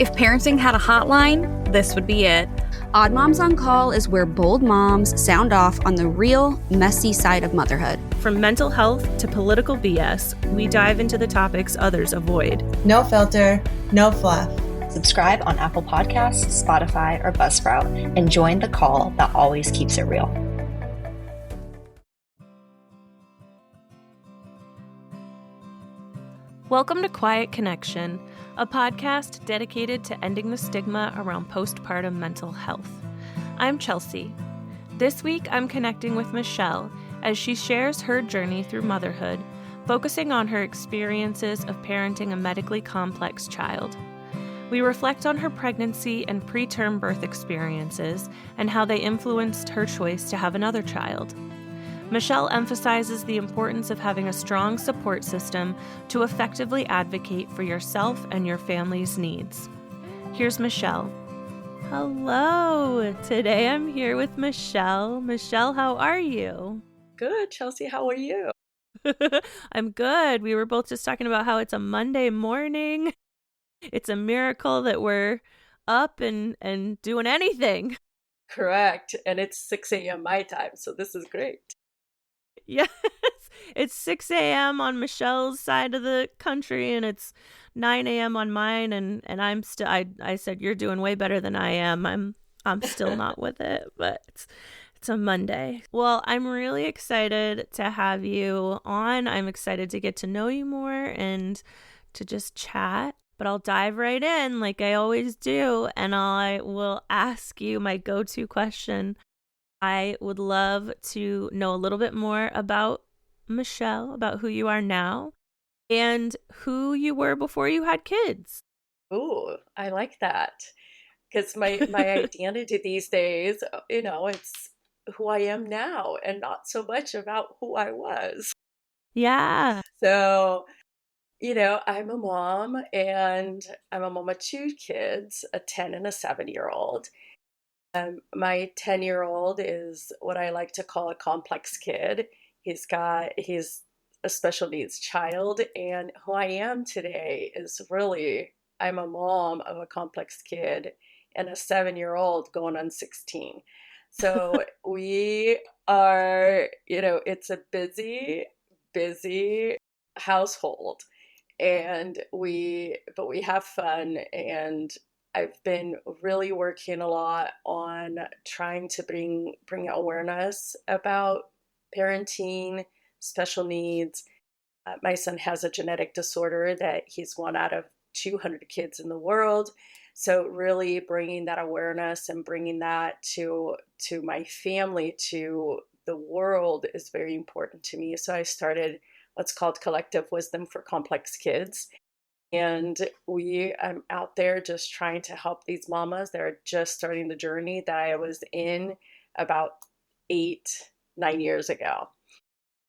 If parenting had a hotline, this would be it. Odd Moms on Call is where bold moms sound off on the real, messy side of motherhood. From mental health to political BS, we dive into the topics others avoid. No filter, no fluff. Subscribe on Apple Podcasts, Spotify, or Buzzsprout, and join the call that always keeps it real. Welcome to Quiet Connection, a podcast dedicated to ending the stigma around postpartum mental health. I'm Chelsea. This week, I'm connecting with Michelle as she shares her journey through motherhood, focusing on her experiences of parenting a medically complex child. We reflect on her pregnancy and preterm birth experiences and how they influenced her choice to have another child. Michelle emphasizes the importance of having a strong support system to effectively advocate for yourself and your family's needs. Here's Michelle. Hello! Today I'm here with Michelle. Michelle, how are you? Good, Chelsea. How are you? I'm good. We were both just talking about how it's a Monday morning. It's a miracle that we're up and doing anything. Correct. And it's 6 a.m. my time, so this is great. Yes, it's 6 a.m. on Michelle's side of the country, and it's 9 a.m. on mine, and I'm still, I said, you're doing way better than I am. I'm still not with it, but it's a Monday. Well, I'm really excited to have you on. I'm excited to get to know you more and to just chat. But I'll dive right in like I always do, and I will ask you my go-to question. I would love to know a little bit more about Michelle, about who you are now, and who you were before you had kids. Ooh, I like that. Because my identity these days, it's who I am now and not so much about who I was. Yeah. So, I'm a mom, and I'm a mom of two kids, a 10 and a 7-year-old. My 10-year-old is what I like to call a complex kid. He's a special needs child, and who I am today is really, I'm a mom of a complex kid and a 7-year-old going on 16. So we are, it's a busy household, but we have fun, and I've been really working a lot on trying to bring awareness about parenting, special needs. My son has a genetic disorder that he's one out of 200 kids in the world. So really bringing that awareness and bringing that to my family, to the world is very important to me. So I started what's called Collective Wisdom for Complex Kids. And I'm out there just trying to help these mamas that are just starting the journey that I was in about 8-9 years ago.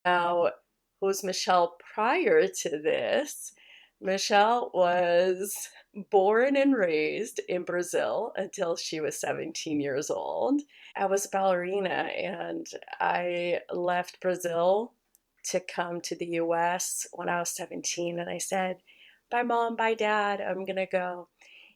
Now, who's Michelle prior to this? Michelle was born and raised in Brazil until she was 17 years old. I was a ballerina, and I left Brazil to come to the US when I was 17, and I said, bye, Mom, bye, Dad, I'm going to go.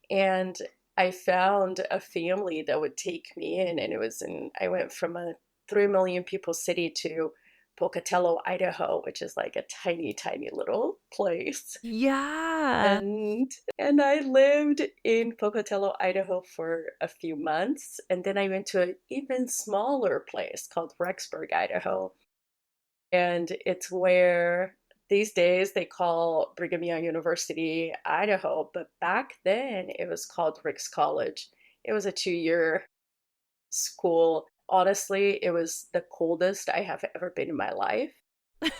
And I found a family that would take me in, and I went from a 3 million people city to Pocatello, Idaho, which is like a tiny, tiny little place. Yeah. And I lived in Pocatello, Idaho for a few months. And then I went to an even smaller place called Rexburg, Idaho. And it's where these days they call Brigham Young University, Idaho. But back then it was called Ricks College. It was a 2-year school. Honestly, it was the coldest I have ever been in my life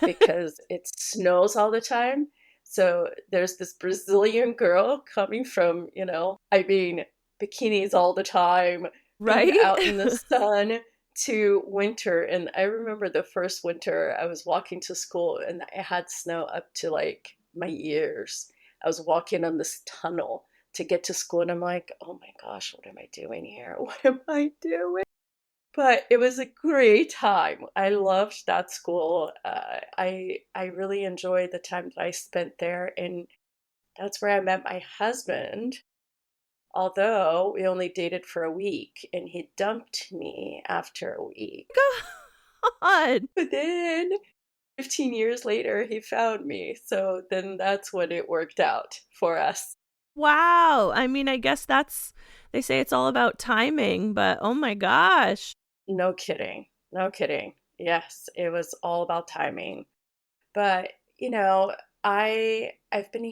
because it snows all the time. So there's this Brazilian girl coming from, bikinis all the time, right? being out in the sun, to winter. And I remember the first winter I was walking to school and I had snow up to like my ears. I was walking on this tunnel to get to school, and I'm like, oh my gosh, what am I doing here? What am I doing? But it was a great time. I loved that school. I really enjoyed the time that I spent there, and that's where I met my husband. Although we only dated for a week and he dumped me after a week. God. But then 15 years later, he found me. So then that's when it worked out for us. Wow. I mean, I guess they say it's all about timing, but oh my gosh. No kidding. No kidding. Yes, it was all about timing. But, I've been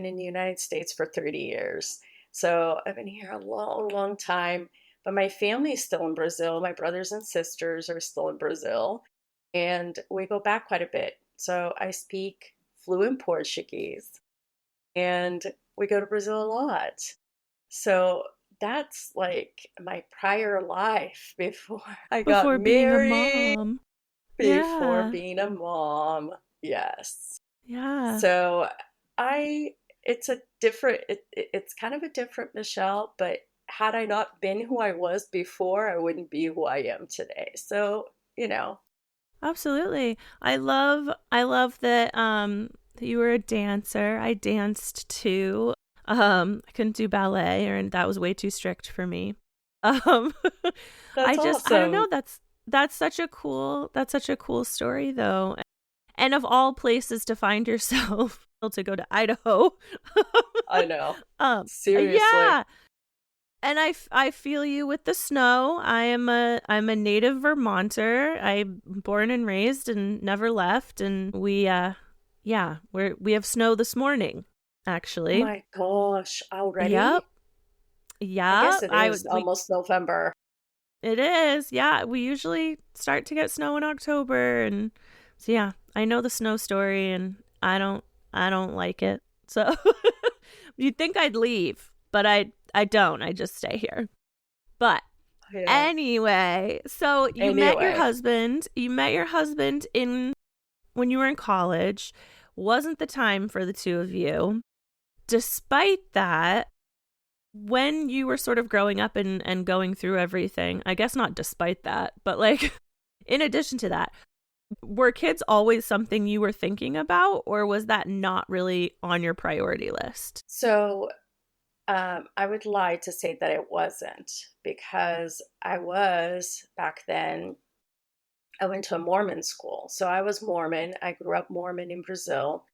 in the United States for 30 years. So I've been here a long, long time. But my family is still in Brazil. My brothers and sisters are still in Brazil. And we go back quite a bit. So I speak fluent Portuguese. And we go to Brazil a lot. So that's like my prior life before I got Before being a married, mom. before Yeah. being a mom. Yes. Yeah. So it's kind of a different Michelle, but had I not been who I was before, I wouldn't be who I am today. So, Absolutely. I love that you were a dancer. I danced too. I couldn't do ballet, and that was way too strict for me. Um I that's don't know, awesome. that's such a cool story though. And of all places to find yourself to go to Idaho. I know. um Seriously. yeah. And I feel you with the snow. I'm a native Vermonter. I'm born and raised and never left. And we have snow this morning, actually. My gosh, already? Yep. I guess Yep. it is almost November. It is. Yeah. We usually start to get snow in October, and so yeah, I know the snow story, and I don't like it. So you'd think I'd leave, but I don't. I just stay here. But Yeah. anyway, so you met your Anyway. husband. You met your husband when you were in college. Wasn't the time for the two of you. Despite that, when you were sort of growing up and going through everything, I guess not despite that, but like in addition to that, were kids always something you were thinking about, or was that not really on your priority list? So I would lie to say that it wasn't, because back then, I went to a Mormon school. So I was Mormon. I grew up Mormon in Brazil.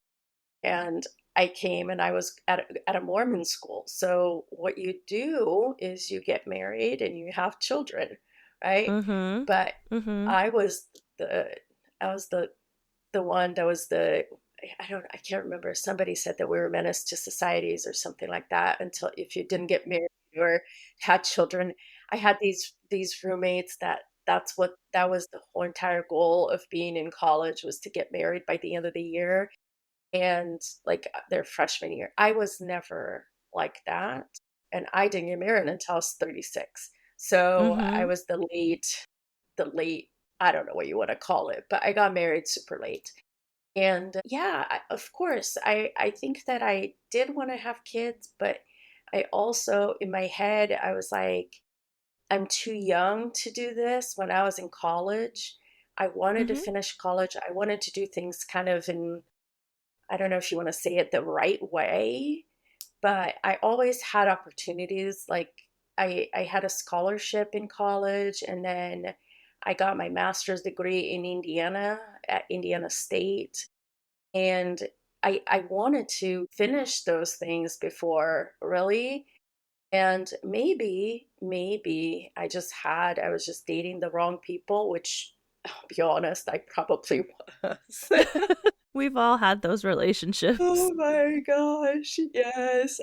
And I came and I was at a Mormon school. So what you do is you get married and you have children, right? Mm-hmm. But Mm-hmm. I was the one that was I can't remember. Somebody said that we were menace to societies or something like that, until if you didn't get married or had children. I had these roommates that was the whole entire goal of being in college, was to get married by the end of the year, and like their freshman year. I was never like that, and I didn't get married until I was 36. So I Mm-hmm. was the late, I don't know what you want to call it, but I got married super late. And yeah, of course, I think that I did want to have kids, but I also, in my head, I was like, I'm too young to do this. When I was in college, I wanted to Mm-hmm. finish college. I wanted to do things kind of in, I don't know if you want to say it the right way, but I always had opportunities. Like I had a scholarship in college, and then I got my master's degree in Indiana at Indiana State. And I wanted to finish those things before, really. And maybe I was just dating the wrong people, which I'll be honest, I probably was. We've all had those relationships. Oh my gosh, yes.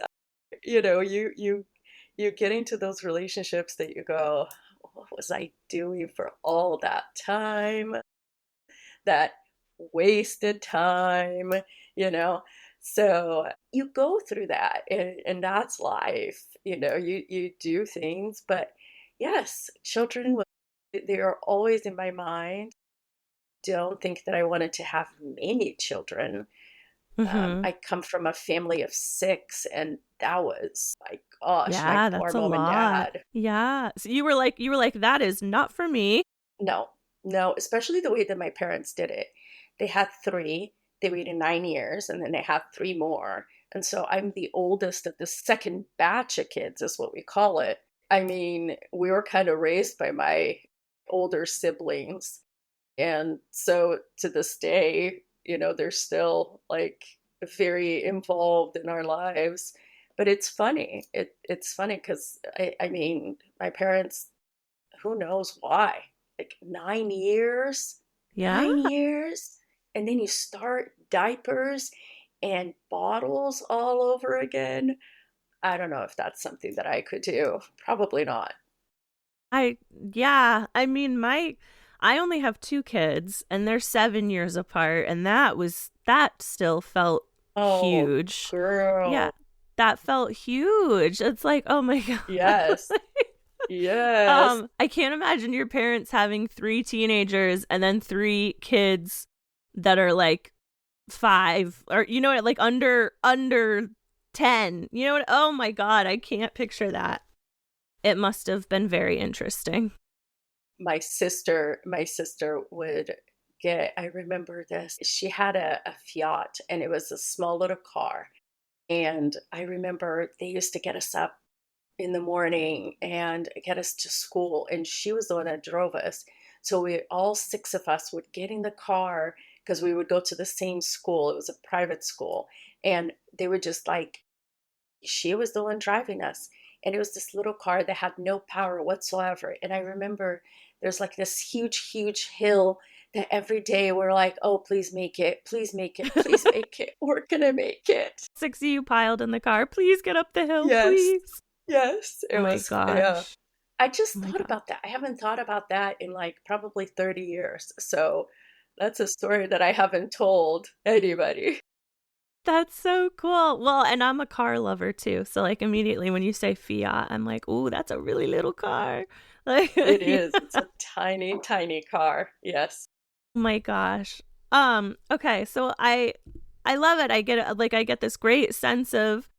You get into those relationships that you go, what was I doing for all that time? That wasted time, you know? So you go through that, and that's life. You do things, but yes, they are always in my mind. Don't think that I wanted to have many children. Mm-hmm. I come from a family of 6, and that was, my gosh, my Yeah, poor that's a mom and lot. dad. Yeah. So you were like, that is not for me. No, no, especially the way that my parents did it. They had 3, they waited 9 years, and then they had 3 more. And so I'm the oldest of the second batch of kids, is what we call it. I mean, we were kind of raised by my older siblings. And so to this day, they're still like very involved in our lives. But it's funny. It's funny because I mean, my parents, who knows why? Like 9 years, Yeah. 9 years. And then you start diapers and bottles all over again. I don't know if that's something that I could do. Probably not. Yeah. I mean, I only have 2 kids and they're 7 years apart, and that still felt Oh, huge. girl. Yeah. That felt huge. It's like, oh my God. Yes. Yes. I can't imagine your parents having 3 teenagers and then 3 kids that are like 5 or like under 10. You know what? Oh my God, I can't picture that. It must have been very interesting. My sister would get, I remember this. She had a Fiat, and it was a small little car. And I remember they used to get us up in the morning and get us to school. And she was the one that drove us. So all 6 of us would get in the car because we would go to the same school. It was a private school. And they would just like, she was the one driving us. And it was this little car that had no power whatsoever. And I remember there's like this huge, huge hill that every day we're like, oh, please make it. Please make it. Please make it. We're going to make it. 6 of you piled in the car. Please get up the hill, Yes. please. Yes. Oh my gosh. Yeah. I just Oh my thought God. about that. I haven't thought about that in like probably 30 years. So that's a story that I haven't told anybody. That's so cool. Well, and I'm a car lover too. So like immediately when you say Fiat, I'm like, ooh, that's a really little car. Like It is. It's a tiny, tiny car. Yes. oh my gosh. Okay, so I love it. I get this great sense of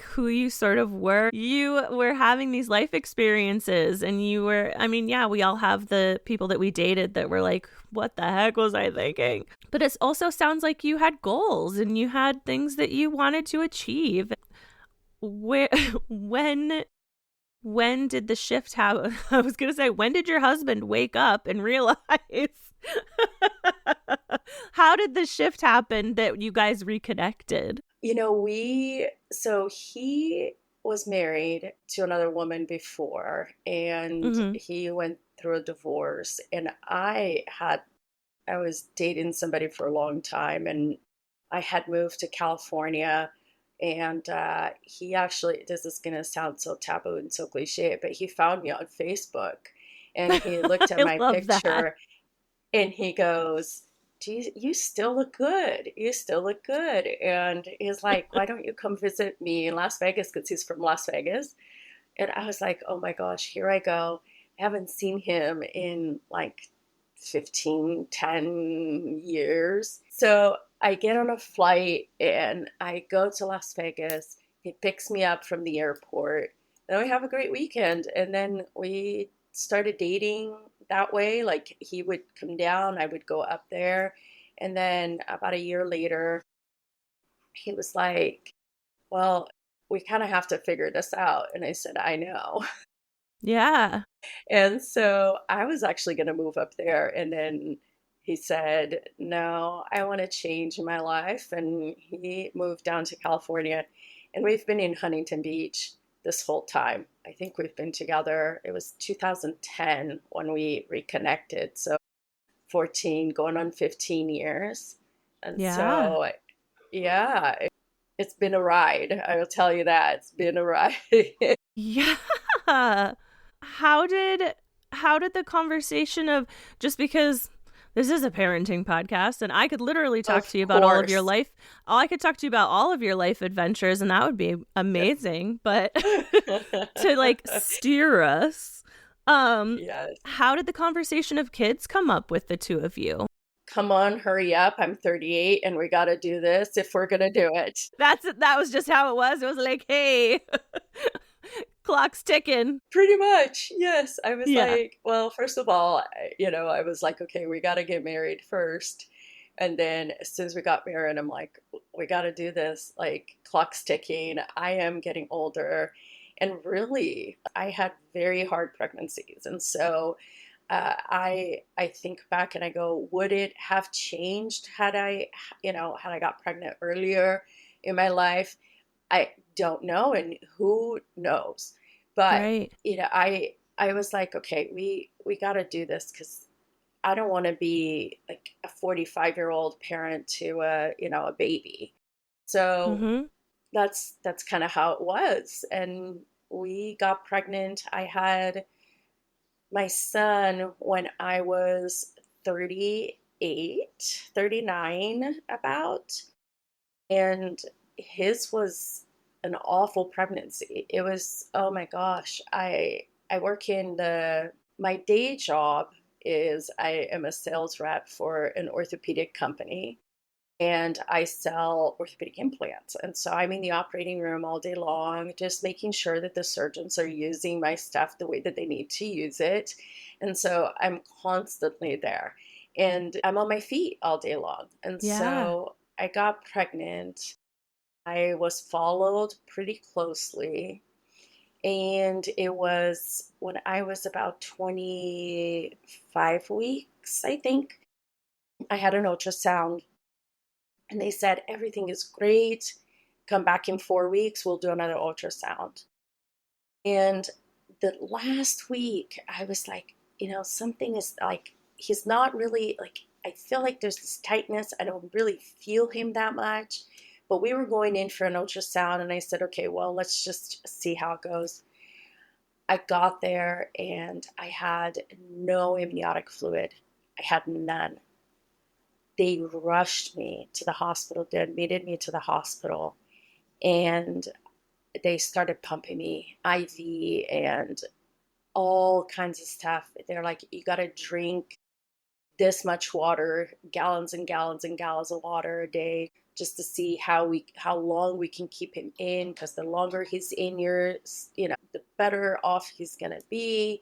who you sort of were. You were having these life experiences, and we all have the people that we dated that were like, what the heck was I thinking? But it also sounds like you had goals and you had things that you wanted to achieve. Where when did the shift happen? I was going to say, when did your husband wake up and realize? How did the shift happen that you guys reconnected? So he was married to another woman before, and he went through a divorce. And I was dating somebody for a long time, and I had moved to California. And he actually, this is going to sound so taboo and so cliche, but he found me on Facebook, and he looked at my picture and he goes, you still look good. You still look good. And he's like, why don't you come visit me in Las Vegas? Because he's from Las Vegas. And I was like, oh my gosh, here I go. I haven't seen him in like 10 years. So I get on a flight and I go to Las Vegas. He picks me up from the airport. Then we have a great weekend. And then we started dating that way. Like he would come down, I would go up there. And then about a year later, he was like, well, we kind of have to figure this out. And I said, I know. Yeah. And so I was actually going to move up there. And then he said, no, I want to change my life. And he moved down to California. And we've been in Huntington Beach this whole time. I think we've been together. It was 2010 when we reconnected. So 14, going on 15 years. And so, yeah, it's been a ride. I will tell you that. It's been a ride. Yeah. How did the conversation of, just because this is a parenting podcast and I could literally talk to you about all of your life. I could talk to you about all of your life adventures and that would be amazing. But to like steer us, Yes. how did the conversation of kids come up with the two of you? Come on, hurry up. I'm 38 and we got to do this if we're going to do it. That was just how it was. It was like, hey, clock's ticking. Pretty much. Yes. I was like, well, first of all, I was like, okay, we got to get married first. And then as soon as we got married, I'm like, we got to do this. Like, clock's ticking. I am getting older. And really, I had very hard pregnancies. And so I think back and I go, would it have changed had I got pregnant earlier in my life? I don't know, and who knows? But Right. I was like, okay, we got to do this because I don't want to be like a 45-year-old parent to a baby. So Mm-hmm. that's kind of how it was, and we got pregnant. I had my son when I was 38, 39 about, and his was an awful pregnancy. It was, oh my gosh. I work in my day job is I am a sales rep for an orthopedic company and I sell orthopedic implants. And so I'm in the operating room all day long, just making sure that the surgeons are using my stuff the way that they need to use it. And so I'm constantly there and I'm on my feet all day long. And Yeah. so I got pregnant. I was followed pretty closely. And it was when I was about 25 weeks, I think. I had an ultrasound and they said, everything is great. Come back in 4 weeks, we'll do another ultrasound. And the last week, I was like, something is like, he's not really like, I feel like there's this tightness. I don't really feel him that much. But we were going in for an ultrasound, and I said, okay, well, let's just see how it goes. I got there and I had no amniotic fluid. I had none. They rushed me to the hospital, they admitted me to the hospital, and they started pumping me IV and all kinds of stuff. They're like, you got to drink this much water, gallons and gallons and gallons of water a day, just to see how long we can keep him in, because the longer he's in your, the better off he's gonna be.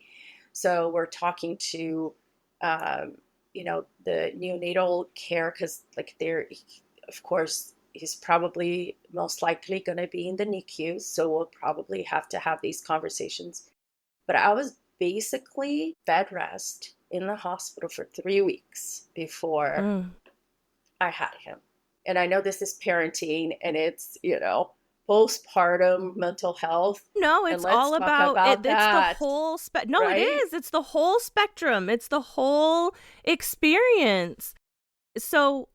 So we're talking to the neonatal care, because like they're, of course, he's probably most likely going to be in the NICU, so we'll probably have to have these conversations. But I was basically bed rest in the hospital for 3 weeks before I had him. And I know this is parenting and it's, postpartum mental health. No, And it's let's all talk about it. It's the that, whole No, it right? is. It's the whole spectrum. It's the whole experience. So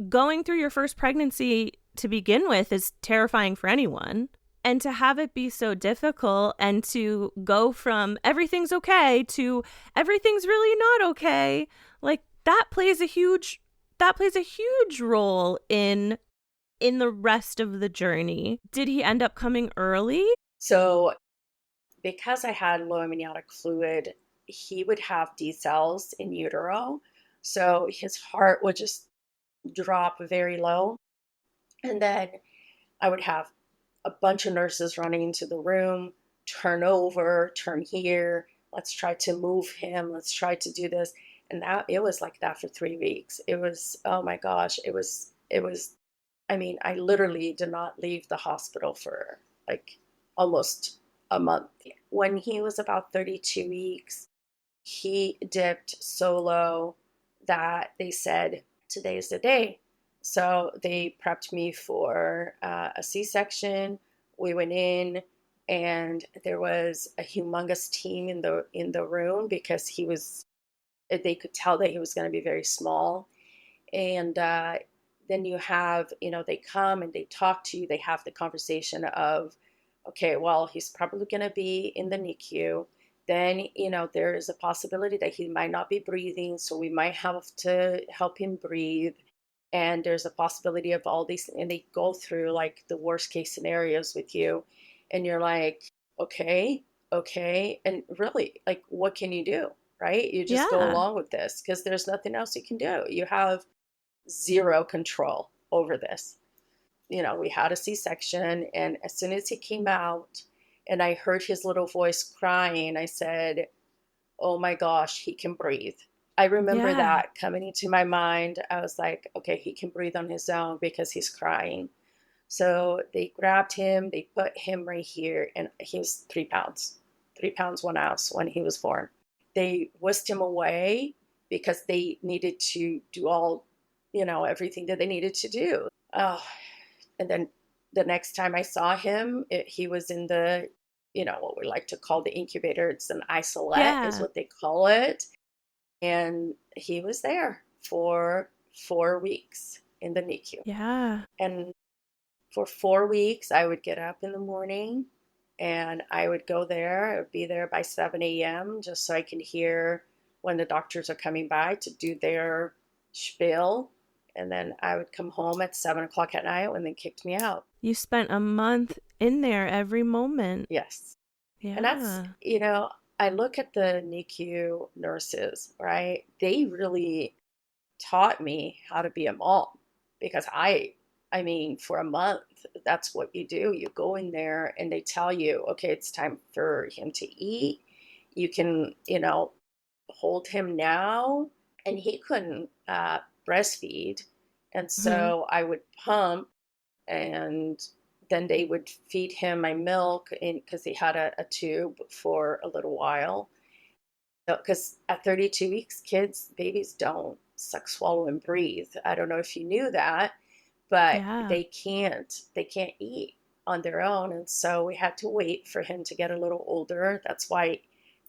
going through your first pregnancy to begin with is terrifying for anyone. And to have it be so difficult and to go from everything's okay to everything's really not okay, like that plays a huge role in the rest of the journey. Did he end up coming early? So because I had low amniotic fluid, he would have D cells in utero. So his heart would just drop very low. And then I would have a bunch of nurses running into the room, turn over, turn here, let's try to move him, let's try to do this. And it was like that for 3 weeks. It was, oh my gosh, it was, I literally did not leave the hospital for like almost a month. When he was about 32 weeks, he dipped so low that they said, today is the day. So they prepped me for a C-section. We went in, and there was a humongous team in the room because they could tell that he was going to be very small. And then you have, they come and they talk to you. They have the conversation of, okay, well, he's probably going to be in the NICU. Then, there is a possibility that he might not be breathing, so we might have to help him breathe. And there's a possibility of all these, and they go through like the worst case scenarios with you. And you're like, okay. And really, like, what can you do? Right? You just go Yeah. along with this because there's nothing else you can do. You have zero control over this. We had a C-section, and as soon as he came out and I heard his little voice crying, I said, oh my gosh, he can breathe. I remember Yeah. that coming into my mind. I was like, okay, he can breathe on his own because he's crying. So they grabbed him, they put him right here, and he was 3 pounds, 3 pounds, 1 ounce when he was born. They whisked him away because they needed to do all, everything that they needed to do. Oh, and then the next time I saw him, he was in the, what we like to call the incubator. It's an isolette, is Yeah. what they call it. And he was there for 4 weeks in the NICU. Yeah. And for 4 weeks, I would get up in the morning and I would go there. I would be there by 7 a.m. just so I can hear when the doctors are coming by to do their spiel. And then I would come home at 7 o'clock at night when they kicked me out. You spent a month in there every moment. Yes. Yeah. And that's, I look at the NICU nurses, right? They really taught me how to be a mom because I mean, for a month, that's what you do. You go in there and they tell you, okay, it's time for him to eat. You can, hold him now. And he couldn't breastfeed. And so I would pump and then they would feed him my milk because he had a tube for a little while. Because at 32 weeks, babies don't suck, swallow, and breathe. I don't know if you knew that, but Yeah. they can't eat on their own. And so we had to wait for him to get a little older. That's why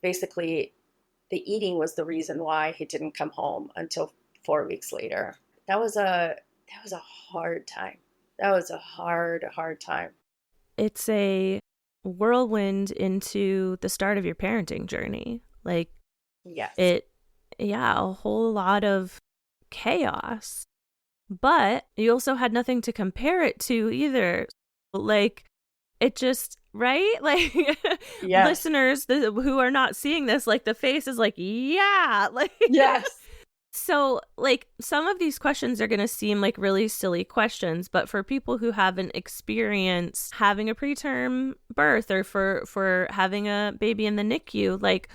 basically the eating was the reason why he didn't come home until 4 weeks later. That was a hard time. That was a hard time. It's a whirlwind into the start of your parenting journey. Like, Yes. a whole lot of chaos. But you also had nothing to compare it to either. Like, it just, right? Like, Yes. listeners who are not seeing this, like, the face is like, yeah. Like, Yes. So, like, some of these questions are going to seem like really silly questions, but for people who haven't experienced having a preterm birth or for having a baby in the NICU, like,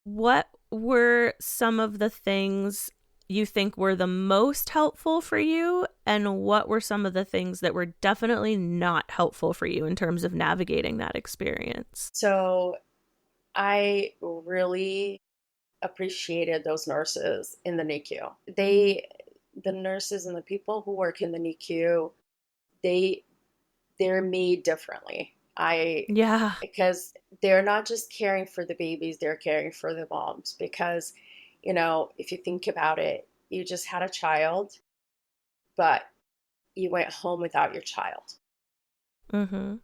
what were some of the things you think were the most helpful for you, and what were some of the things that were definitely not helpful for you in terms of navigating that experience? So I really appreciated those nurses in the NICU. The nurses and the people who work in the NICU, they're made differently. Yeah. Because they're not just caring for the babies, they're caring for the moms. Because, if you think about it, you just had a child, but you went home without your child. Mm-hmm.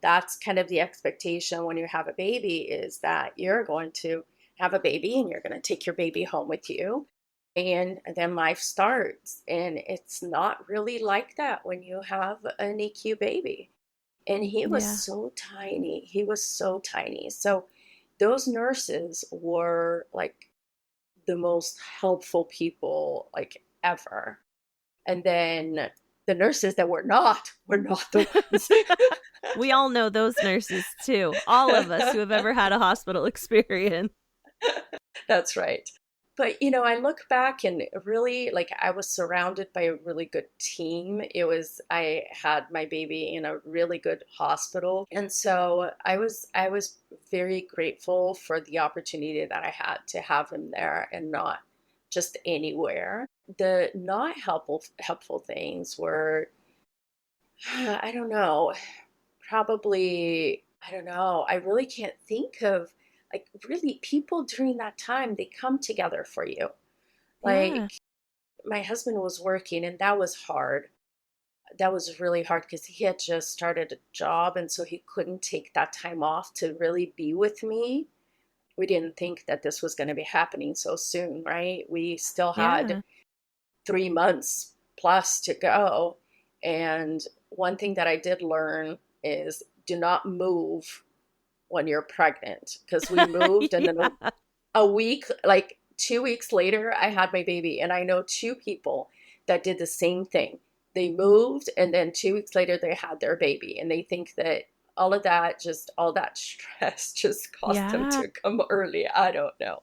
That's kind of the expectation when you have a baby, is that you're going to have a baby and you're going to take your baby home with you. And then life starts. And it's not really like that when you have a NICU baby. And he was so tiny. He was so tiny. So those nurses were like the most helpful people like ever. And then the nurses that were not the ones. We all know those nurses too. All of us who have ever had a hospital experience. That's right. But, I look back and really, like, I was surrounded by a really good team. I had my baby in a really good hospital. And so I was very grateful for the opportunity that I had to have him there and not just anywhere. The not helpful things were, I don't know, probably, I don't know. I really can't think of, like, really, people during that time, they come together for you. Like, my husband was working and that was hard. That was really hard because he had just started a job and so he couldn't take that time off to really be with me. We didn't think that this was going to be happening so soon, right? We still had 3 months plus to go. And one thing that I did learn is do not move when you're pregnant, because we moved and then a week, like 2 weeks later, I had my baby. And I know 2 people that did the same thing. They moved and then 2 weeks later they had their baby, and they think that all that stress just caused them to come early. I don't know.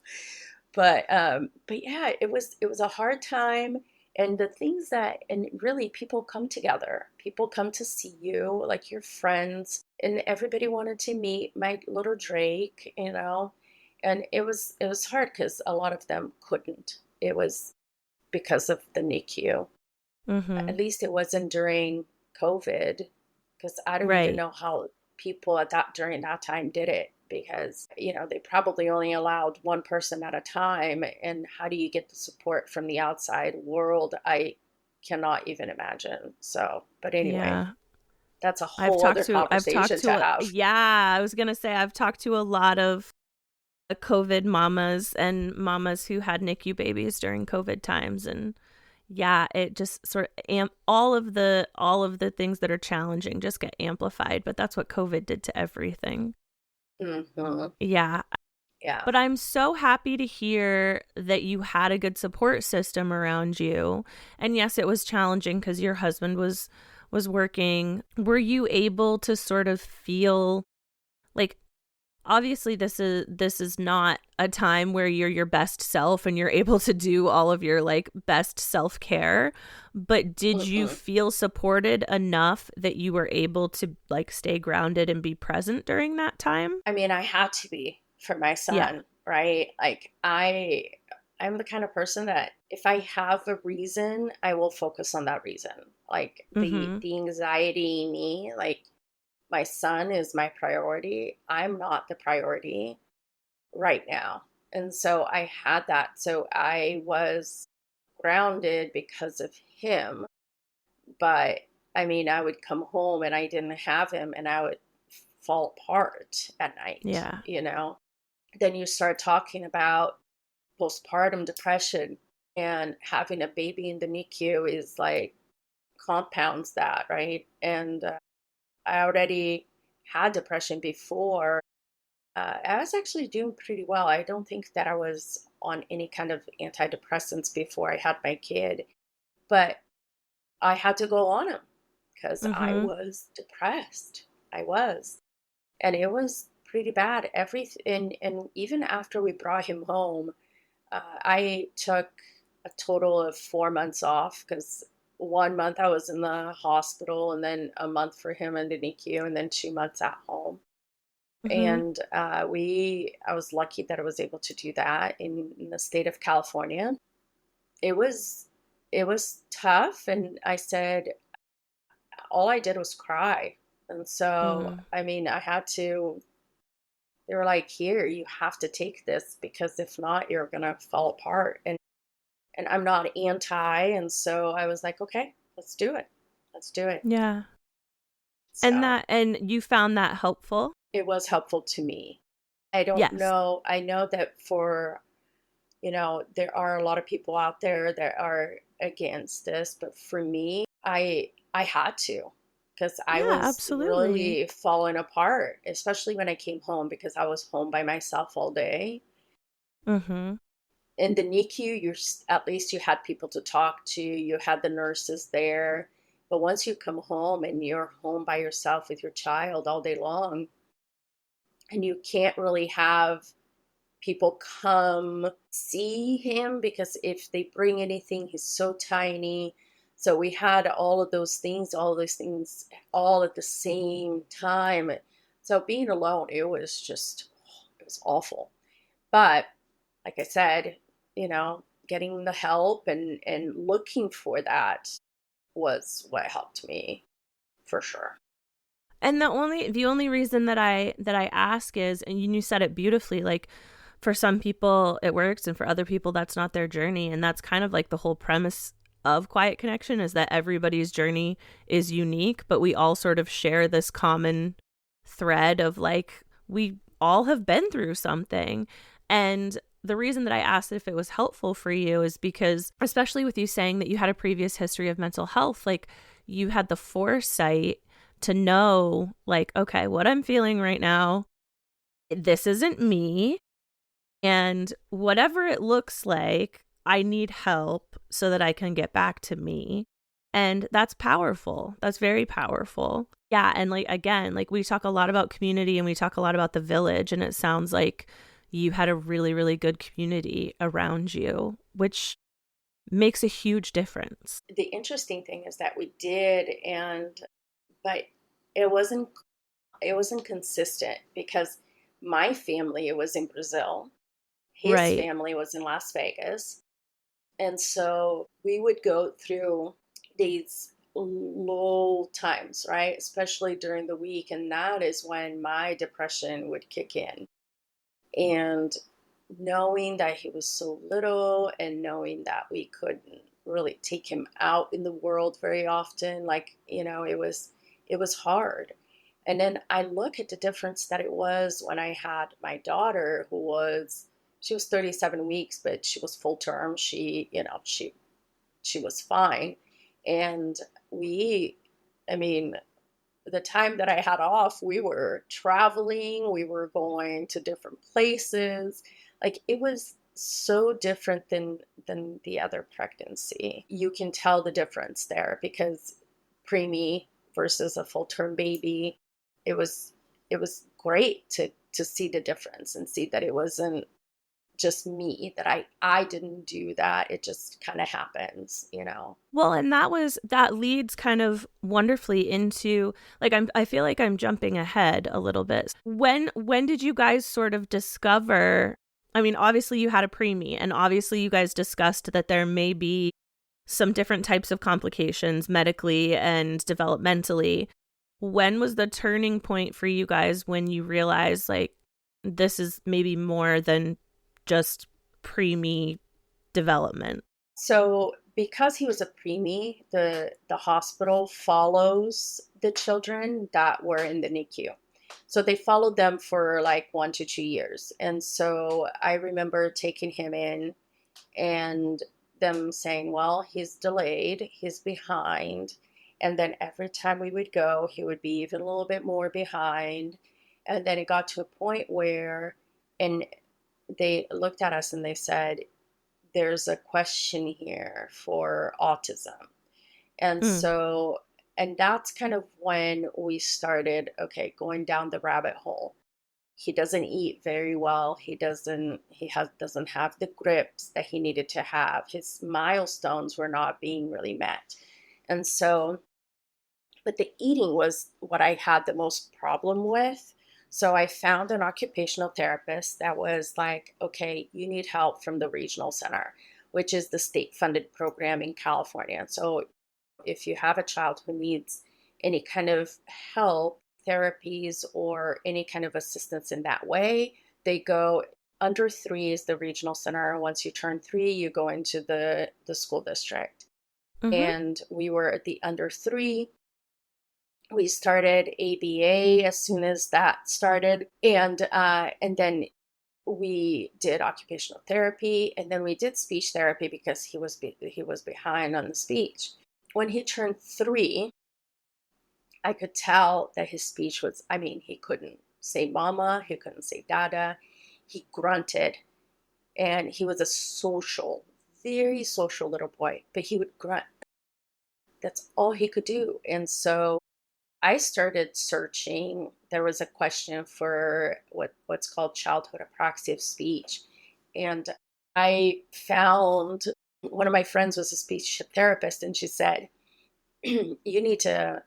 But yeah, it was a hard time. And the things that, and really people come together. People come to see you, like your friends, and everybody wanted to meet my little Drake, and it was hard because a lot of them couldn't. It was because of the NICU. Mm-hmm. At least it wasn't during COVID, because I don't even Right. know how people during that time did it, because they probably only allowed one person at a time, and how do you get the support from the outside world? I cannot even imagine. So, but anyway, Yeah. that's a whole other conversation to have. Yeah, I was going to say I've talked to a lot of COVID mamas and mamas who had NICU babies during COVID times, and yeah, it just sort of all of the things that are challenging just get amplified, but that's what COVID did to everything. Mhm. Yeah. Yeah. But I'm so happy to hear that you had a good support system around you. And yes, it was challenging because your husband was working. Were you able to sort of feel like, obviously this is not a time where you're your best self and you're able to do all of your like best self-care, but did you Mhm. feel supported enough that you were able to like stay grounded and be present during that time? I mean, I had to be for my Yeah. son, right? Like I'm the kind of person that if I have a reason, I will focus on that reason. Like the Mm-hmm. the anxiety in me, like my son is my priority. I'm not the priority right now. And so I had that. So I was grounded because of him. But I mean, I would come home and I didn't have him, and I would fall apart at night. Yeah. Then you start talking about postpartum depression, and having a baby in the NICU is like compounds that, right? And I already had depression before. I was actually doing pretty well. I don't think that I was on any kind of antidepressants before I had my kid, but I had to go on them because I Mm-hmm. was depressed. I was. And it was pretty bad. Everything, and even after we brought him home, I took a total of 4 months off, because 1 month I was in the hospital, and then a month for him in the NICU, and then 2 months at home. Mm-hmm. And I was lucky that I was able to do that in the state of California. It was it was tough, and I said all I did was cry. And so, Mm. I mean, I had to. They were like, "Here, you have to take this, because if not, you're gonna fall apart." And I'm not anti, and so I was like, "Okay, let's do it. Let's do it." Yeah. So And you found that helpful? it was helpful to me. I don't Yes. know. I know that there are a lot of people out there that are against this, but for me, I had to, because I Yeah, was absolutely. really falling apart, especially when I came home, because I was home by myself all day. Mm-hmm. In the NICU, at least you had people to talk to, you had the nurses there. But once you come home and you're home by yourself with your child all day long, and you can't really have people come see him, because if they bring anything, he's so tiny. So we had all those things all at the same time. So being alone, it was awful. But like I said, getting the help and looking for that was what helped me, for sure. And the only reason that I ask is, and you said it beautifully, like for some people it works and for other people that's not their journey, and that's kind of like the whole premise of Quiet Connection, is that everybody's journey is unique, but we all sort of share this common thread of like we all have been through something. And the reason that I asked if it was helpful for you is because, especially with you saying that you had a previous history of mental health, like you had the foresight to know, like, okay, what I'm feeling right now, this isn't me. And whatever it looks like, I need help so that I can get back to me. And that's powerful. That's very powerful. Yeah. And like, again, like we talk a lot about community and we talk a lot about the village. And it sounds like you had a really, really good community around you, which makes a huge difference. The interesting thing is that we did, but it wasn't consistent because my family was in Brazil. His Right. family was in Las Vegas. And so we would go through these low times, right? Especially during the week. And that is when my depression would kick in. And knowing that he was so little and knowing that we couldn't really take him out in the world very often, it was hard. And then I look at the difference that it was when I had my daughter, she was 37 weeks, but she was full term. She was fine. And I mean, the time that I had off, we were traveling, we were going to different places. Like, it was so different than the other pregnancy. You can tell the difference there because preemie versus a full term baby, it was great to see the difference and see that it wasn't just me, that I didn't do that. It just kind of happens. Well, and that leads kind of wonderfully into, like, I feel like I'm jumping ahead a little bit. When did you guys sort of discover, I mean, obviously you had a preemie, and obviously you guys discussed that there may be some different types of complications medically and developmentally. When was the turning point for you guys when you realized, like, this is maybe more than just preemie development? So because he was a preemie, the hospital follows the children that were in the NICU. So they followed them for like 1 to 2 years. And so I remember taking him in and them saying, well, he's delayed, he's behind. And then every time we would go, he would be even a little bit more behind. And then it got to a point where, and they looked at us and they said, there's a question here for autism. And and that's kind of when we started, going down the rabbit hole. He doesn't eat very well. He doesn't have the grips that he needed to have. His milestones were not being really met. And so, but the eating was what I had the most problem with. So I found an occupational therapist that was like, okay, you need help from the regional center, which is the state-funded program in California. So if you have a child who needs any kind of help, therapies, or any kind of assistance in that way, they go under 3 is the regional center. Once you turn 3, you go into the school district. Mm-hmm. And we were at the under 3. We started ABA as soon as that started, and then we did occupational therapy, and then we did speech therapy because he was behind on the speech. When he turned 3, I could tell that his speech was, he couldn't say mama, he couldn't say dada, he grunted, and he was a very social little boy, but he would grunt. That's all he could do. And so I started searching. There was a question for what's called childhood apraxia of speech. And I found one of my friends was a speech therapist, and she said, you need to,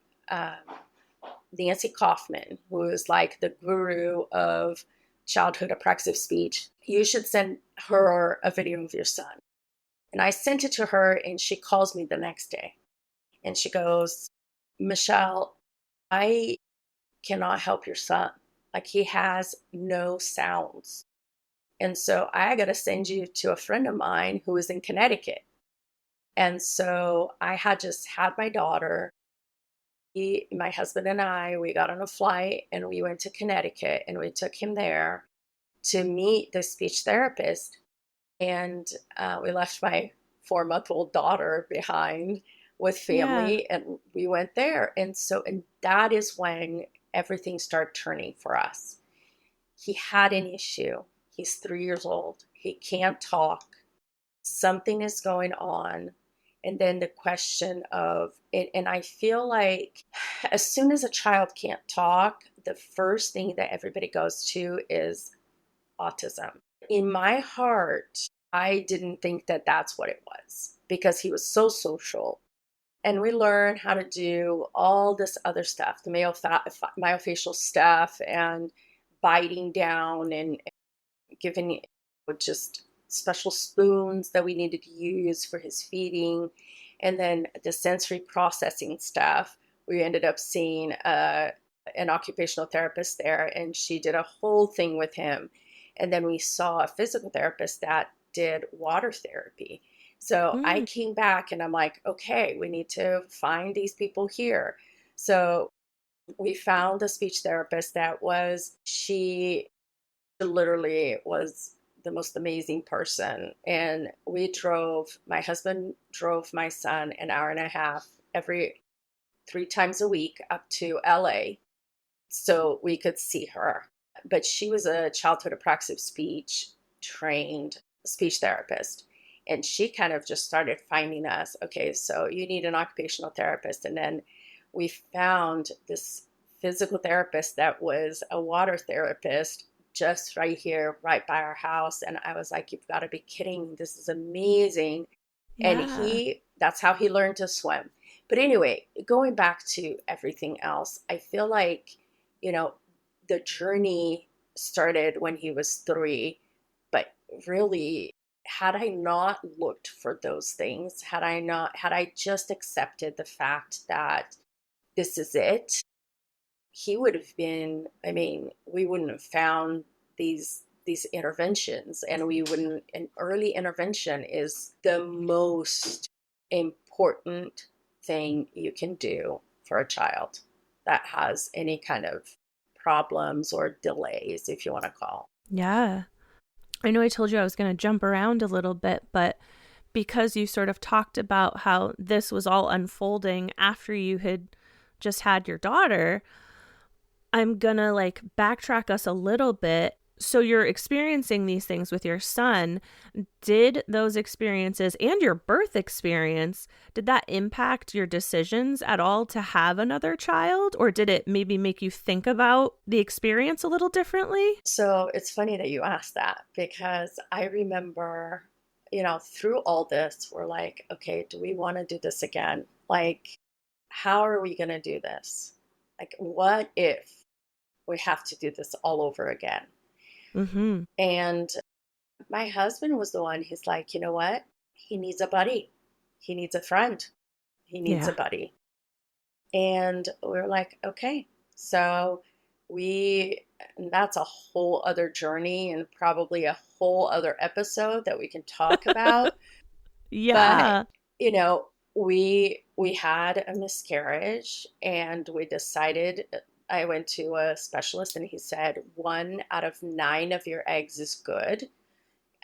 Nancy Kaufman, who is like the guru of childhood apraxia of speech, you should send her a video of your son. And I sent it to her, and she calls me the next day. And she goes, Michelle, I cannot help your son. Like, he has no sounds. And so I got to send you to a friend of mine who is in Connecticut. And so I had just had my daughter. My husband and I, we got on a flight and we went to Connecticut, and we took him there to meet the speech therapist. And we left my 4-month-old daughter behind with family, and we went there. And that is when everything started turning for us. He had an issue. He's 3 years old. He can't talk. Something is going on. And then the question of it, and I feel like as soon as a child can't talk, the first thing that everybody goes to is autism. In my heart, I didn't think that that's what it was because he was so social. And we learned how to do all this other stuff, the myofascial stuff and biting down and giving just special spoons that we needed to use for his feeding. And then the sensory processing stuff, we ended up seeing an occupational therapist there, and she did a whole thing with him. And then we saw a physical therapist that did water therapy. So I came back and I'm like, okay, we need to find these people here. So we found a speech therapist she literally was the most amazing person. And my husband drove my son an hour and a half every 3 times a week up to LA so we could see her. But she was a childhood apraxic speech trained speech therapist. And she kind of just started finding us, okay, so you need an occupational therapist. And then we found this physical therapist that was a water therapist just right here, right by our house. And I was like, you've got to be kidding. This is amazing. Yeah. And that's how he learned to swim. But anyway, going back to everything else, I feel like, the journey started when he was 3, but really, had I not looked for those things, had I just accepted the fact that this is it, he would have been, we wouldn't have found these interventions, and an early intervention is the most important thing you can do for a child that has any kind of problems or delays, if you want to call. Yeah. I know I told you I was going to jump around a little bit, but because you sort of talked about how this was all unfolding after you had just had your daughter, I'm going to backtrack us a little bit. So you're experiencing these things with your son. Did those experiences and your birth experience, did that impact your decisions at all to have another child? Or did it maybe make you think about the experience a little differently? So it's funny that you asked that, because I remember, through all this, we're like, okay, do we want to do this again? How are we going to do this? What if we have to do this all over again? Mm-hmm. And my husband was the one, he's like, you know what? He needs a buddy. He needs a friend. He needs a buddy. And we were like, okay. So that's a whole other journey and probably a whole other episode that we can talk about. Yeah. But, we had a miscarriage, and we decided, I went to a specialist and he said, 1 out of 9 of your eggs is good.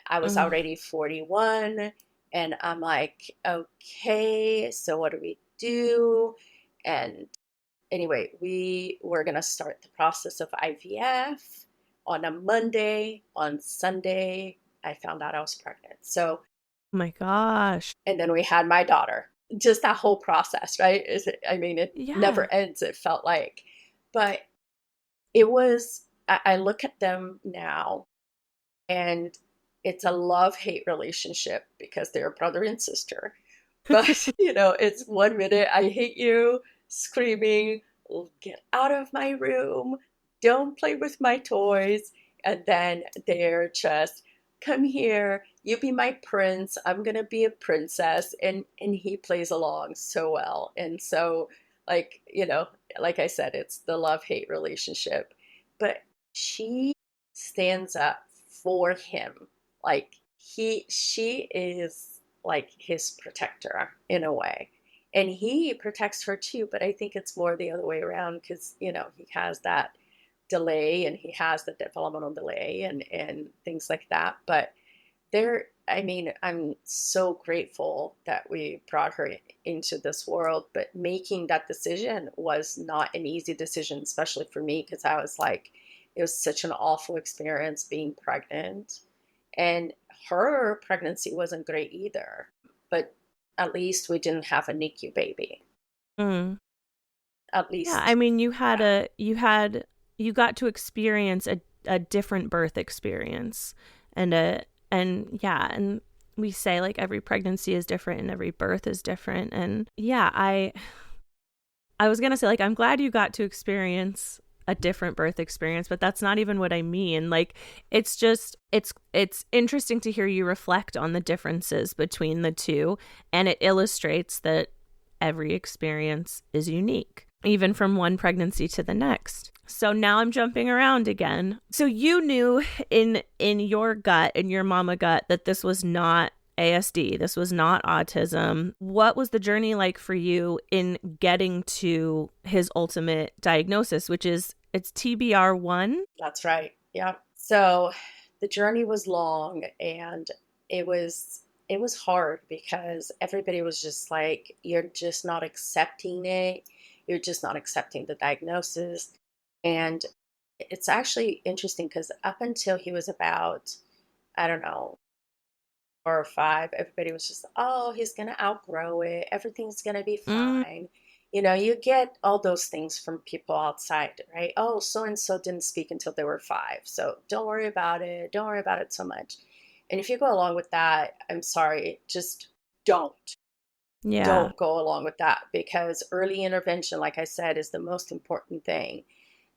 I was already 41, and I'm like, okay, so what do we do? And anyway, we were going to start the process of IVF on a Monday. On Sunday, I found out I was pregnant. So, oh my gosh. And then we had my daughter. Just that whole process, right? It never ends, it felt like. But it was, I look at them now, and it's a love-hate relationship because they're brother and sister. But, it's 1 minute, I hate you, screaming, get out of my room, don't play with my toys. And then they're just, come here, you be my prince, I'm going to be a princess. And he plays along so well. And so, like I said, it's the love-hate relationship. But she stands up for him. She is like his protector in a way. And he protects her too, but I think it's more the other way around because, he has that delay, and he has the developmental delay and things like that. But I'm so grateful that we brought her into this world, but making that decision was not an easy decision, especially for me, because I was like, it was such an awful experience being pregnant. And her pregnancy wasn't great either, but at least we didn't have a NICU baby. Mm. At least. Yeah, you got to experience a a different birth experience. And we say like every pregnancy is different and every birth is different. And yeah, I was going to say, like, I'm glad you got to experience a different birth experience, but that's not even what I mean. Like, it's just, it's interesting to hear you reflect on the differences between the two. And it illustrates that every experience is unique, even from one pregnancy to the next. So now I'm jumping around again. So you knew in your gut, in your mama gut, that this was not ASD. This was not autism. What was the journey like for you in getting to his ultimate diagnosis, which is it's TBR1? That's right. Yeah. So the journey was long, and it was hard because everybody was just like, you're just not accepting it. You're just not accepting the diagnosis. And it's actually interesting because up until he was about, I don't know, 4 or 5, everybody was just, oh, he's going to outgrow it. Everything's going to be fine. You know, you get all those things from people outside, right? Oh, so-and-so didn't speak until they were 5. So don't worry about it. Don't worry about it so much. And if you go along with that, I'm sorry, just don't. Yeah. Don't go along with that, because early intervention, like I said, is the most important thing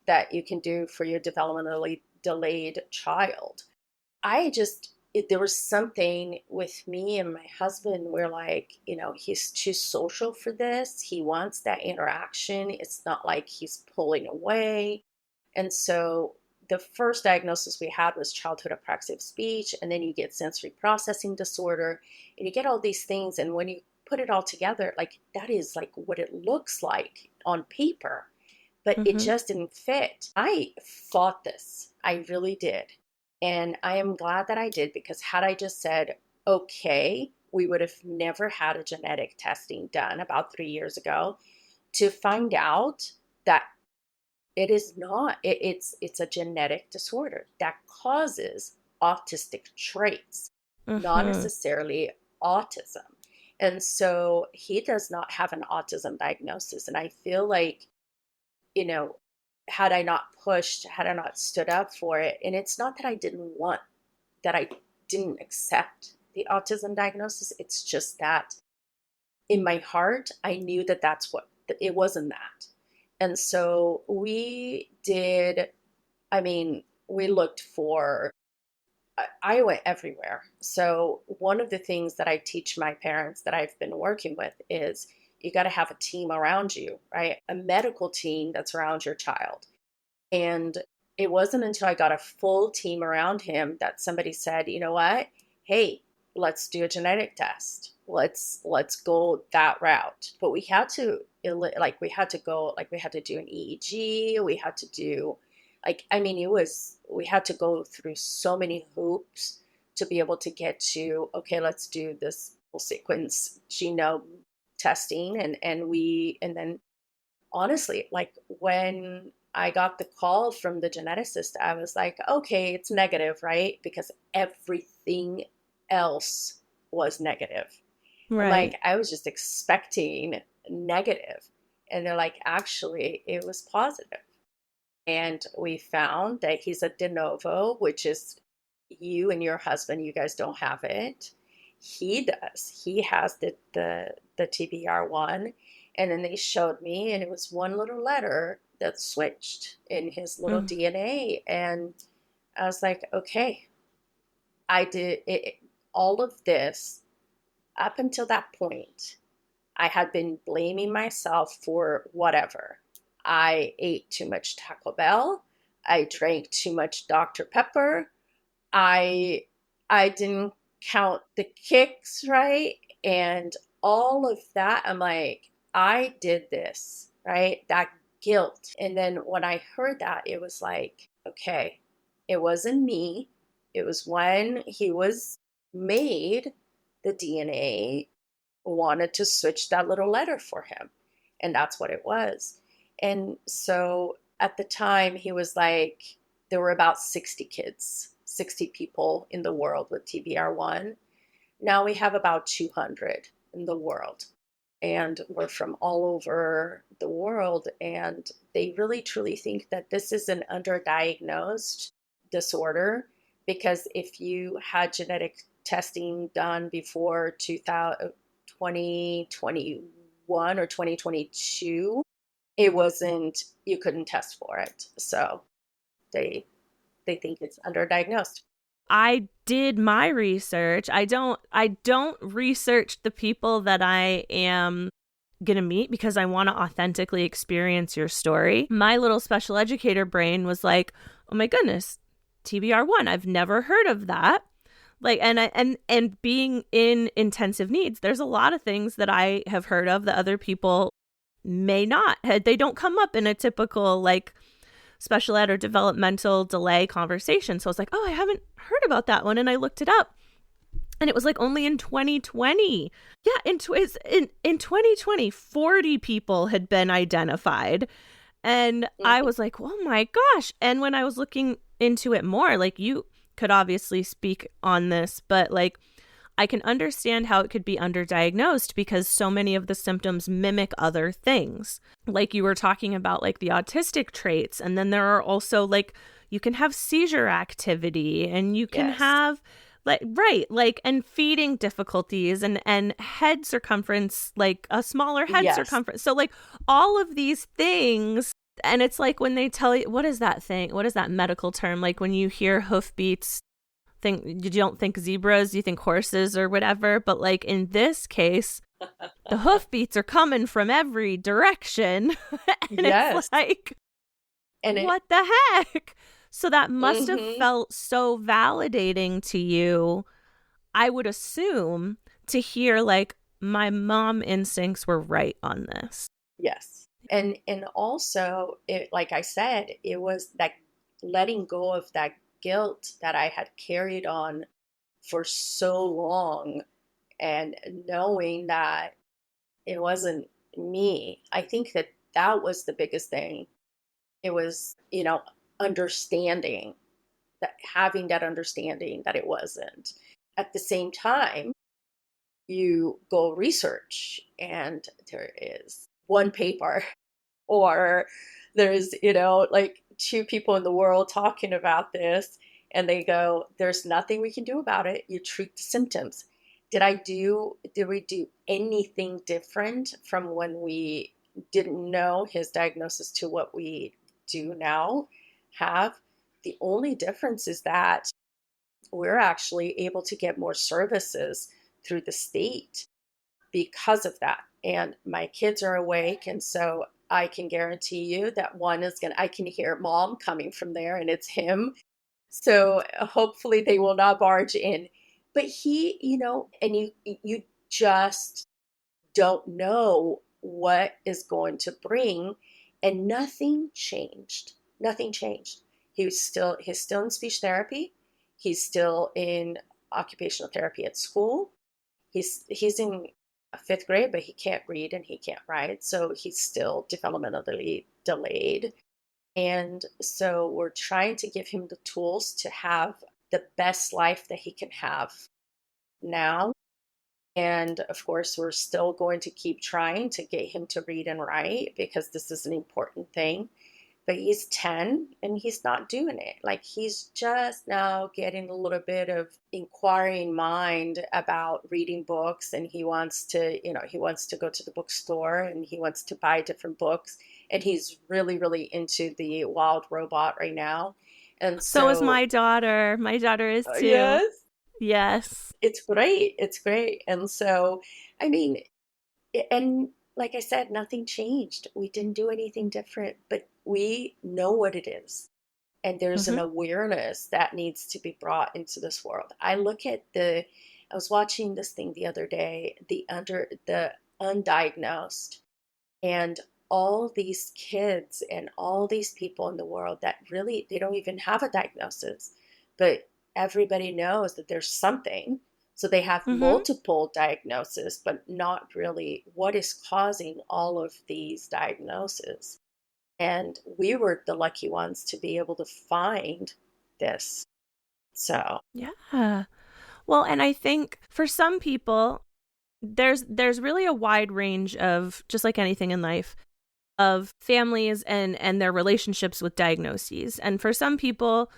that you can do for your developmentally delayed child. There was something with me and my husband where, like, you know, he's too social for this. He wants that interaction. It's not like he's pulling away. And so the first diagnosis we had was childhood apraxia of speech, and then you get sensory processing disorder, and you get all these things. And when you put it all together, like, that is like what it looks like on paper, but it just didn't fit. I fought this. I really did. And I am glad that I did, because had I just said, okay, we would have never had a genetic testing done about 3 years ago to find out that it is not, it's a genetic disorder that causes autistic traits, not necessarily autism. And so he does not have an autism diagnosis. And I feel like, you know, had I not pushed, had I not stood up for it, and it's not that I didn't accept the autism diagnosis. It's just that in my heart, I knew that that's what, it wasn't that. And so we looked for, I went everywhere. So one of the things that I teach my parents that I've been working with is you got to have a team around you, right? A medical team that's around your child. And it wasn't until I got a full team around him that somebody said, you know what? Hey, let's do a genetic test. Let's go that route. But we had to do an EEG. We had to do, we had to go through so many hoops to be able to get to, okay, let's do this whole sequence genome testing. And then honestly, like, when I got the call from the geneticist, I was like, okay, it's negative, right? Because everything else was negative. Right. Like, I was just expecting negative. And they're like, actually, it was positive. And we found that he's a de novo, which is you and your husband, you guys don't have it. He does. He has the TBR1. And then they showed me, and it was one little letter that switched in his little DNA. And I was like, okay, I did it. All of this, up until that point, I had been blaming myself for whatever. I ate too much Taco Bell. I drank too much Dr. Pepper. I didn't count the kicks right. And all of that, I'm like, I did this, right? That guilt. And then when I heard that, it was like, okay, it wasn't me. It was when he was made, the DNA wanted to switch that little letter for him. And that's what it was. And so at the time, he was like, there were about 60 kids, 60 people in the world with TBR1. Now we have about 200 in the world. And we're from all over the world. And they really, truly think that this is an underdiagnosed disorder, because if you had genetic testing done before 2021 or 2022, it wasn't, you couldn't test for it. So they think it's underdiagnosed. I did my research. I don't research the people that I am going to meet because I want to authentically experience your story. My little special educator brain was like, "Oh my goodness, TBR1, I've never heard of that." Like, and being in intensive needs, there's a lot of things that I have heard of that other people may not. They don't come up in a typical like special ed or developmental delay conversation. So I was like, oh, I haven't heard about that one. And I looked it up. And it was like only in 2020. Yeah, in 2020, 40 people had been identified. And I was like, oh my gosh. And when I was looking into it more, like you could obviously speak on this, but like I can understand how it could be underdiagnosed because so many of the symptoms mimic other things. Like you were talking about like the autistic traits. And then there are also like, you can have seizure activity and you can have and feeding difficulties and head circumference, like a smaller head circumference. So like all of these things. And it's like when they tell you, what is that thing? What is that medical term? Like when you hear hoofbeats, you don't think zebras, you think horses or whatever. But like in this case, the hoofbeats are coming from every direction. And it's like, what the heck? So that must have felt so validating to you, I would assume, to hear like my mom instincts were right on this. Yes. And also, like I said, it was that letting go of that guilt that I had carried on for so long and knowing that it wasn't me. I think that was the biggest thing. It was, understanding having that understanding that it wasn't. At the same time, you go research and there is one paper or there's, like 2 people in the world talking about this and they go, there's nothing we can do about it. You treat the symptoms. Did we do anything different from when we didn't know his diagnosis to what we do now have? The only difference is that we're actually able to get more services through the state because of that. And my kids are awake. And so I can guarantee you that I can hear mom coming from there and it's him. So hopefully they will not barge in. But he, and you just don't know what is going to bring. And nothing changed. Nothing changed. He's still in speech therapy. He's still in occupational therapy at school. He's in 5th grade, but he can't read and he can't write. So he's still developmentally delayed. And so we're trying to give him the tools to have the best life that he can have now. And of course, we're still going to keep trying to get him to read and write because this is an important thing. But he's 10 and he's not doing it. Like he's just now getting a little bit of inquiring mind about reading books. And he wants to go to the bookstore and he wants to buy different books. And he's really, really into the Wild Robot right now. And so is my daughter. My daughter is too. Yes. Yes. It's great. It's great. And so, and like I said, nothing changed. We didn't do anything different, but we know what it is. And there's an awareness that needs to be brought into this world. I was watching this thing the other day, the undiagnosed, and all these kids and all these people in the world that really, they don't even have a diagnosis, but everybody knows that there's something. So they have multiple diagnoses, but not really what is causing all of these diagnoses. And we were the lucky ones to be able to find this. So, yeah. Well, and I think for some people, there's really a wide range of, just like anything in life, of families and their relationships with diagnoses. And for some people,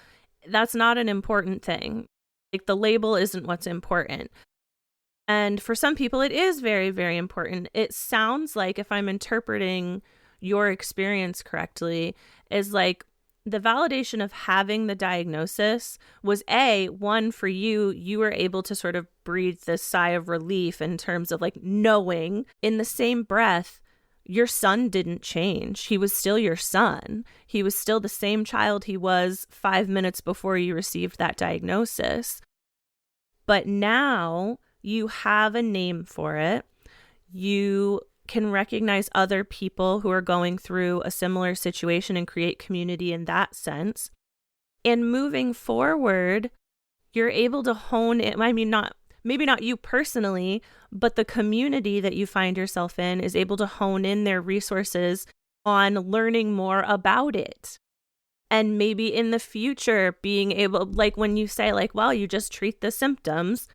That's not an important thing. Like, the label isn't what's important. And for some people, it is very, very important. It sounds like, if I'm interpreting your experience correctly, is like the validation of having the diagnosis was one for you. You were able to sort of breathe this sigh of relief in terms of like knowing. In the same breath, your son didn't change. He was still your son. He was still the same child he was 5 minutes before you received that diagnosis. But now you have a name for it. You can recognize other people who are going through a similar situation and create community in that sense. And moving forward, you're able to hone it. I mean, maybe not you personally, but the community that you find yourself in is able to hone in their resources on learning more about it. And maybe in the future being able, like when you say like, well, you just treat the symptoms,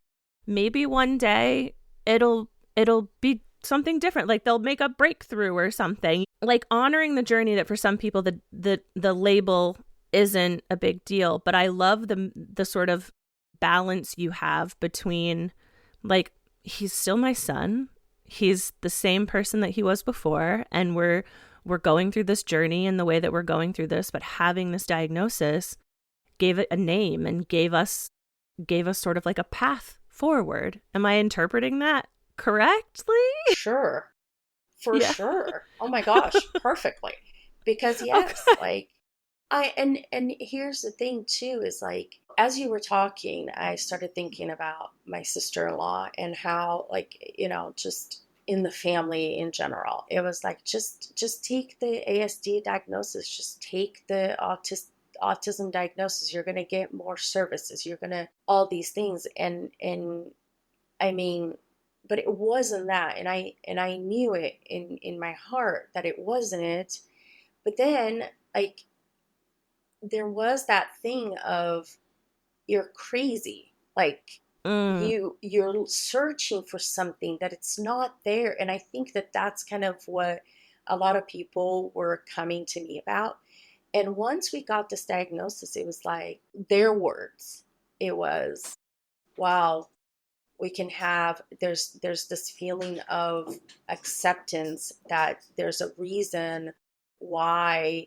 maybe one day it'll be something different. Like they'll make a breakthrough or something. Like honoring the journey, that for some people the label isn't a big deal. But I love the sort of balance you have between like, he's still my son. He's the same person that he was before. And we're going through this journey in the way that we're going through this, but having this diagnosis gave it a name and gave us sort of like a path forward. Am I interpreting that correctly? Sure. For sure. Oh my gosh, perfectly. Because yes, Okay. like and here's the thing too, is like, as you were talking, I started thinking about my sister-in-law and how, like, just in the family in general, it was like, just take the ASD diagnosis, just take the autism diagnosis. You're going to get more services. You're going to, all these things. And I mean, but it wasn't that. And I knew it in my heart that it wasn't it. But then, like, there was that thing of, you're crazy. Like, you're searching for something that it's not there. And I think that that's kind of what a lot of people were coming to me about. And once we got this diagnosis, it was like their words. It was, wow, we can have, there's this feeling of acceptance that there's a reason why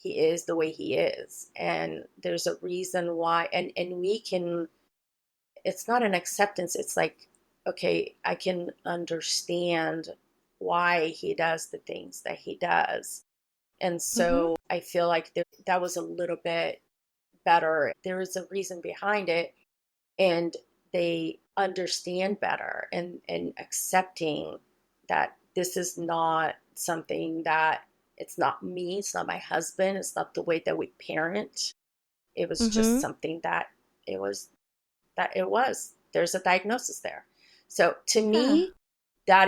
he is the way he is. And there's a reason why, and we can, it's not an acceptance. It's like, okay, I can understand why he does the things that he does. And so I feel like that was a little bit better. There is a reason behind it, and they understand better and accepting that this is not something that, it's not me, it's not my husband, it's not the way that we parent. It was just something that it was, there's a diagnosis there. So to me, that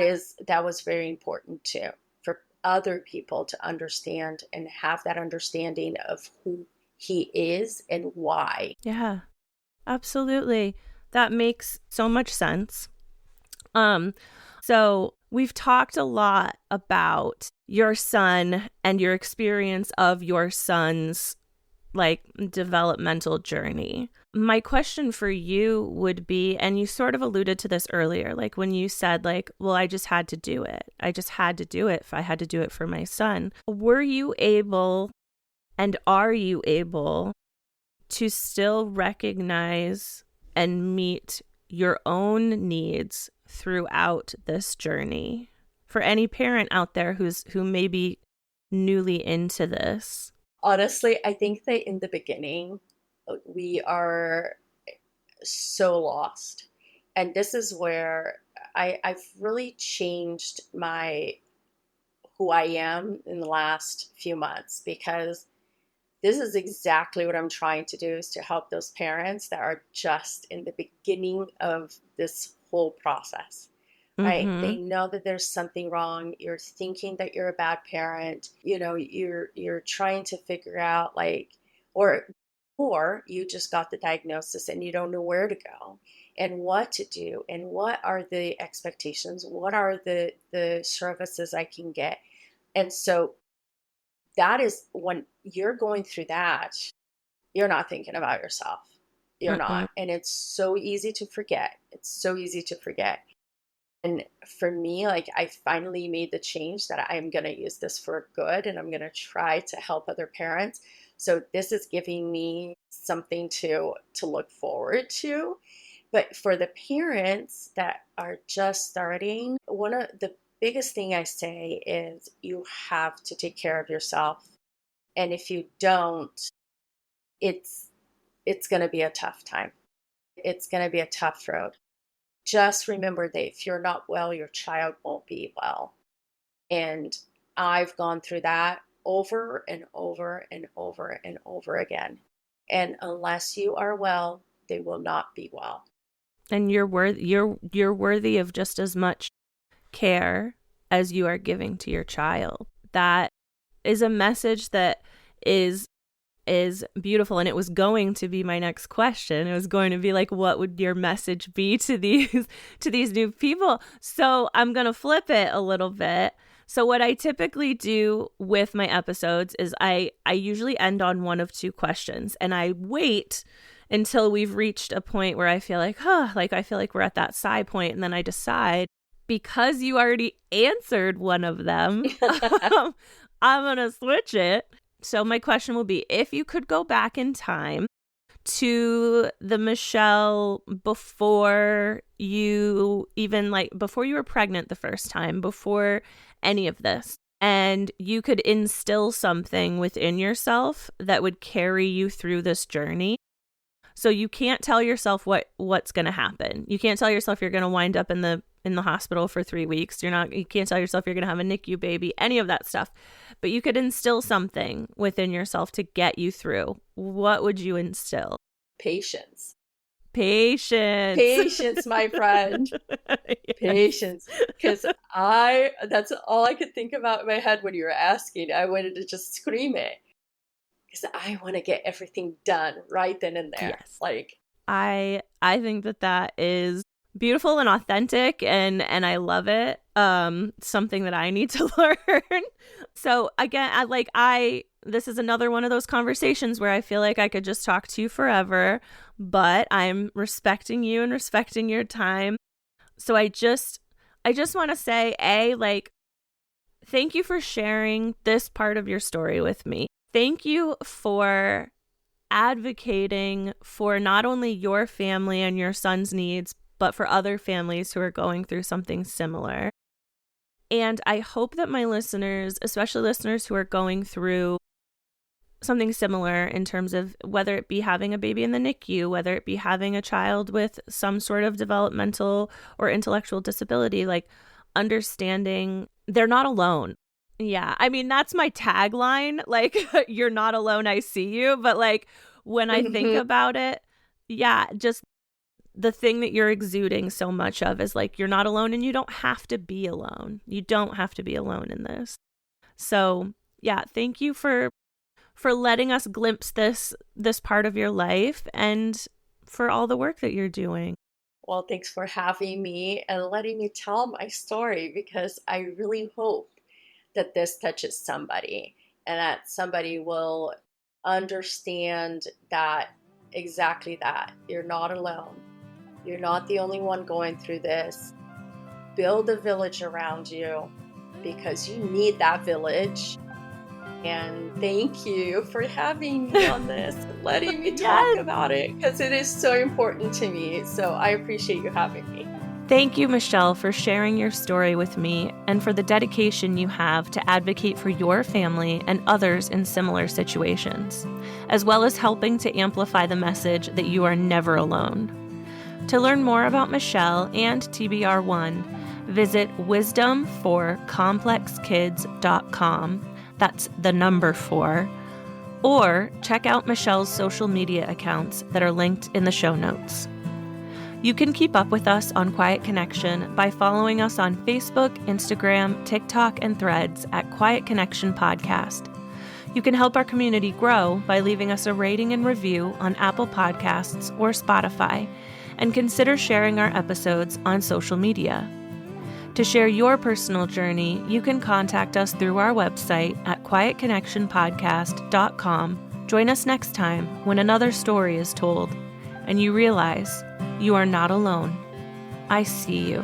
was very important too, for other people to understand and have that understanding of who he is and why. Yeah, absolutely. That makes so much sense. So we've talked a lot about your son and your experience of your son's like developmental journey. My question for you would be, and you sort of alluded to this earlier, like when you said like, well, I just had to do it. I just had to do it if I had to do it for my son. Were you able, and are you able to still recognize and meet your own needs throughout this journey? For any parent out there who may be newly into this. Honestly, I think that in the beginning, we are so lost. And this is where I've really changed who I am in the last few months, because this is exactly what I'm trying to do, is to help those parents that are just in the beginning of this whole process. Right? They know that there's something wrong. You're thinking that you're a bad parent. You're trying to figure out, like, or you just got the diagnosis and you don't know where to go and what to do and what are the expectations, what are the services I can get. And so that is when you're going through that, you're not thinking about yourself. You're Mm-mm. not. And it's so easy to forget. It's so easy to forget. And for me, like, I finally made the change that I'm going to use this for good, and I'm going to try to help other parents. So this is giving me something to look forward to. But for the parents that are just starting, one of the biggest thing I say is you have to take care of yourself. And if you don't, it's going to be a tough time. It's going to be a tough road. Just remember that if you're not well, your child won't be well. And I've gone through that over and over and over and over again. And unless you are well, they will not be well. And you're worthy of just as much care as you are giving to your child. That is a message that is beautiful, and it was going to be my next question. It was going to be like, what would your message be to these new people? So I'm going to flip it a little bit. So what I typically do with my episodes is I usually end on one of two questions, and I wait until we've reached a point where I feel like, I feel like we're at that sigh point, and then I decide, because you already answered one of them, I'm going to switch it. So my question will be, if you could go back in time to the Michelle before you were pregnant the first time, before any of this, and you could instill something within yourself that would carry you through this journey. So you can't tell yourself what's going to happen. You can't tell yourself you're going to wind up in the hospital for 3 weeks. You can't tell yourself you're going to have a NICU baby, any of that stuff. But you could instill something within yourself to get you through. What would you instill? Patience. Patience, my friend. Yes. Patience. Because that's all I could think about in my head when you were asking. I wanted to just scream it. Because I want to get everything done right then and there. Yes. Like, I think that is beautiful and authentic, and I love it. Something that I need to learn. So again, this is another one of those conversations where I feel like I could just talk to you forever, but I'm respecting you and respecting your time. So I just want to say, thank you for sharing this part of your story with me. Thank you for advocating for not only your family and your son's needs, but for other families who are going through something similar. And I hope that my listeners, especially listeners who are going through something similar in terms of whether it be having a baby in the NICU, whether it be having a child with some sort of developmental or intellectual disability, like understanding they're not alone. Yeah, I mean, that's my tagline, like, you're not alone, I see you. But like, when I think about it, yeah, just the thing that you're exuding so much of is like, you're not alone, and you don't have to be alone. You don't have to be alone in this. So yeah, thank you for letting us glimpse this part of your life, and for all the work that you're doing. Well, thanks for having me and letting me tell my story, because I really hope that this touches somebody, and that somebody will understand that exactly that. You're not alone. You're not the only one going through this. Build a village around you, because you need that village. And thank you for having me on this, letting me talk about it, because it is so important to me. So I appreciate you having me. Thank you, Michelle, for sharing your story with me, and for the dedication you have to advocate for your family and others in similar situations, as well as helping to amplify the message that you are never alone. To learn more about Michelle and TBR1, visit wisdomforcomplexkids.com. That's the number 4. Or check out Michelle's social media accounts that are linked in the show notes. You can keep up with us on Quiet Connection by following us on Facebook, Instagram, TikTok, and Threads at Quiet Connection Podcast. You can help our community grow by leaving us a rating and review on Apple Podcasts or Spotify, and consider sharing our episodes on social media. To share your personal journey, you can contact us through our website at quietconnectionpodcast.com, Join us next time when another story is told and you realize you are not alone. I see you.